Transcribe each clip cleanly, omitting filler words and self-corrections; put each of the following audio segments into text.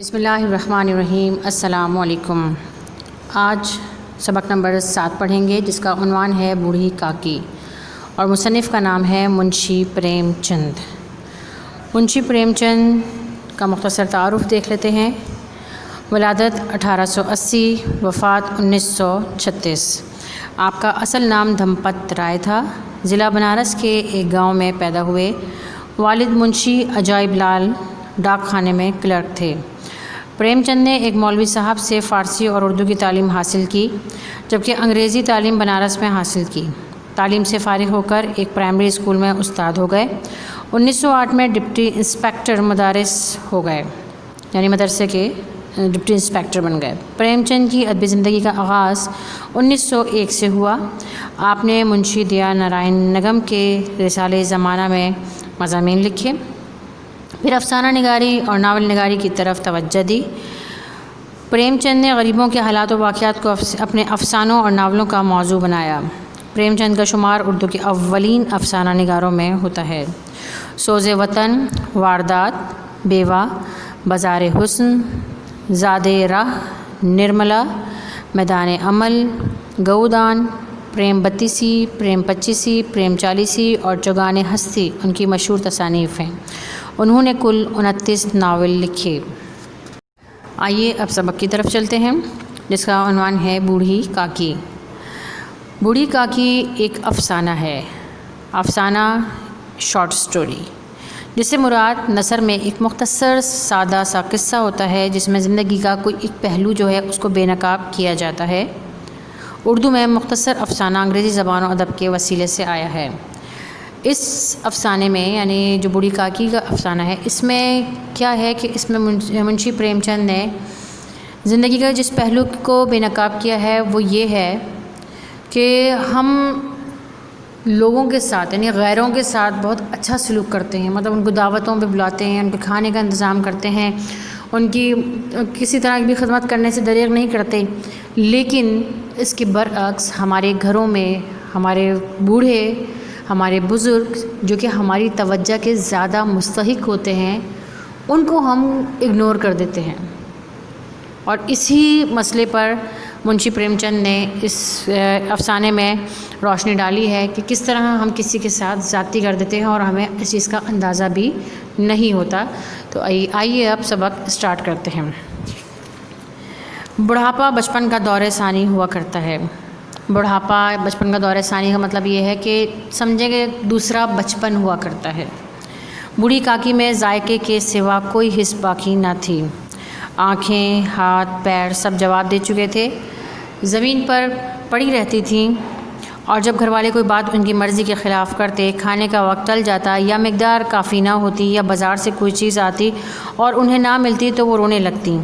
بسم اللہ الرحمن الرحیم۔ السلام علیکم۔ آج سبق نمبر 7 پڑھیں گے، جس کا عنوان ہے بوڑھی کاکی، اور مصنف کا نام ہے منشی پریم چند۔ منشی پریم چند کا مختصر تعارف دیکھ لیتے ہیں۔ ولادت 1880، وفات 1936۔ آپ کا اصل نام دھمپت رائے تھا۔ ضلع بنارس کے ایک گاؤں میں پیدا ہوئے۔ والد منشی عجائب لال ڈاک خانے میں کلرک تھے۔ پریم چند نے ایک مولوی صاحب سے فارسی اور اردو کی تعلیم حاصل کی، جبکہ انگریزی تعلیم بنارس میں حاصل کی۔ تعلیم سے فارغ ہو کر ایک پرائمری اسکول میں استاد ہو گئے۔ 1908 میں ڈپٹی انسپکٹر مدارس ہو گئے، یعنی مدرسے کے ڈپٹی انسپکٹر بن گئے۔ پریم چند کی ادبی زندگی کا آغاز 1901 سے ہوا۔ آپ نے منشی دیا نارائن نگم کے رسالے زمانہ میں مضامین لکھے، پھر افسانہ نگاری اور ناول نگاری کی طرف توجہ دی۔ پریم چند نے غریبوں کے حالات و واقعات کو اپنے افسانوں اور ناولوں کا موضوع بنایا۔ پریم چند کا شمار اردو کے اولین افسانہ نگاروں میں ہوتا ہے۔ سوز وطن، واردات، بیوہ، بازار حسن، زاد راہ، نرملا، میدان عمل، گؤدان، پریم بتیسی، پریم پچیسی، پریم چالیسی اور چوگان ہستی ان کی مشہور تصانیف ہیں۔ انہوں نے کل 29 ناول لکھے۔ آئیے اب سبق کی طرف چلتے ہیں، جس کا عنوان ہے بوڑھی کاکی۔ بوڑھی کاکی ایک افسانہ ہے، افسانہ شارٹ سٹوری، جس سے مراد نثر میں ایک مختصر سادہ سا قصہ ہوتا ہے، جس میں زندگی کا کوئی ایک پہلو جو ہے اس کو بے نقاب کیا جاتا ہے۔ اردو میں مختصر افسانہ انگریزی زبان و ادب کے وسیلے سے آیا ہے۔ اس افسانے میں، یعنی جو بوڑھی کاکی کا افسانہ ہے، اس میں کیا ہے کہ اس میں منشی پریم چند نے زندگی کا جس پہلو کو بے نقاب کیا ہے وہ یہ ہے کہ ہم لوگوں کے ساتھ، یعنی غیروں کے ساتھ بہت اچھا سلوک کرتے ہیں، مطلب ان کو دعوتوں پہ بلاتے ہیں، ان کے کھانے کا انتظام کرتے ہیں، ان کی کسی طرح کی بھی خدمت کرنے سے دریغ نہیں کرتے، لیکن اس کے برعکس ہمارے گھروں میں ہمارے بوڑھے، ہمارے بزرگ جو کہ ہماری توجہ کے زیادہ مستحق ہوتے ہیں، ان کو ہم اگنور کر دیتے ہیں۔ اور اسی مسئلے پر منشی پریم چند نے اس افسانے میں روشنی ڈالی ہے کہ کس طرح ہم کسی کے ساتھ زیادتی کر دیتے ہیں اور ہمیں اس چیز کا اندازہ بھی نہیں ہوتا۔ تو آئیے اب سبق اسٹارٹ کرتے ہیں۔ بڑھاپا بچپن کا دور ثانی ہوا کرتا ہے۔ بڑھاپا بچپن کا دور ثانی کا مطلب یہ ہے کہ سمجھیں کہ دوسرا بچپن ہوا کرتا ہے۔ بوڑھی کاکی میں ذائقے کے سوا کوئی حس باقی نہ تھی۔ آنکھیں، ہاتھ، پیر سب جواب دے چکے تھے، زمین پر پڑی رہتی تھیں، اور جب گھر والے کوئی بات ان کی مرضی کے خلاف کرتے، کھانے کا وقت ٹل جاتا یا مقدار کافی نہ ہوتی یا بازار سے کوئی چیز آتی اور انہیں نہ ملتی تو وہ رونے لگتیں،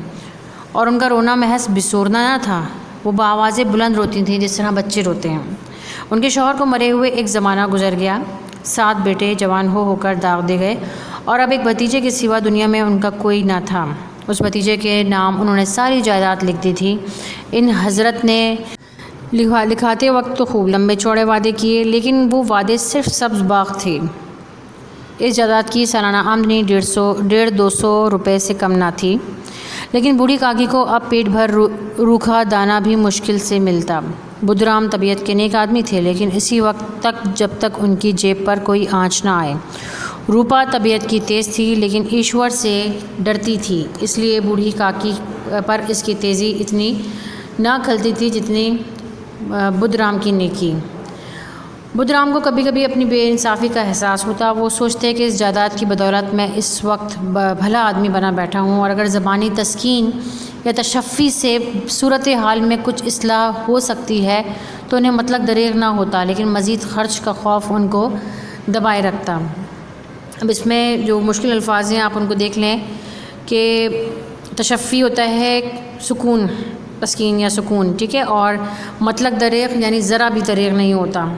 اور ان کا رونا محض بسورنا نہ تھا، وہ بآوازیں بلند روتی تھیں جس طرح بچے روتے ہیں۔ ان کے شوہر کو مرے ہوئے ایک زمانہ گزر گیا، 7 بیٹے جوان ہو کر داغ دے گئے، اور اب ایک بھتیجے کے سوا دنیا میں ان کا کوئی نہ تھا۔ اس بھتیجے کے نام انہوں نے ساری جائیداد لکھ دی تھی۔ ان حضرت نے لکھاتے وقت تو خوب لمبے چوڑے وعدے کیے، لیکن وہ وعدے صرف سبز باغ تھے۔ اس جائیداد کی سالانہ آمدنی 150-200 روپے سے کم نہ تھی، لیکن بوڑھی کاکی کو اب پیٹ بھر روکھا دانہ بھی مشکل سے ملتا۔ بدرام طبیعت کے نیک آدمی تھے، لیکن اسی وقت تک جب تک ان کی جیب پر کوئی آنچ نہ آئے۔ روپا طبیعت کی تیز تھی، لیکن ایشور سے ڈرتی تھی، اس لیے بوڑھی کاکی پر اس کی تیزی اتنی نہ کھلتی تھی جتنی بدرام کی نیکی۔ بدرام کو کبھی کبھی اپنی بے انصافی کا احساس ہوتا۔ وہ سوچتے کہ اس جائیداد کی بدولت میں اس وقت بھلا آدمی بنا بیٹھا ہوں، اور اگر زبانی تسکین یا تشفی سے صورتحال میں کچھ اصلاح ہو سکتی ہے تو انہیں مطلق دریغ نہ ہوتا، لیکن مزید خرچ کا خوف ان کو دبائے رکھتا۔ اب اس میں جو مشکل الفاظ ہیں آپ ان کو دیکھ لیں کہ تشفی ہوتا ہے سکون، تسکین یا سکون، ٹھیک ہے، اور مطلق دریغ یعنی ذرا بھی دریغ نہیں ہوتا۔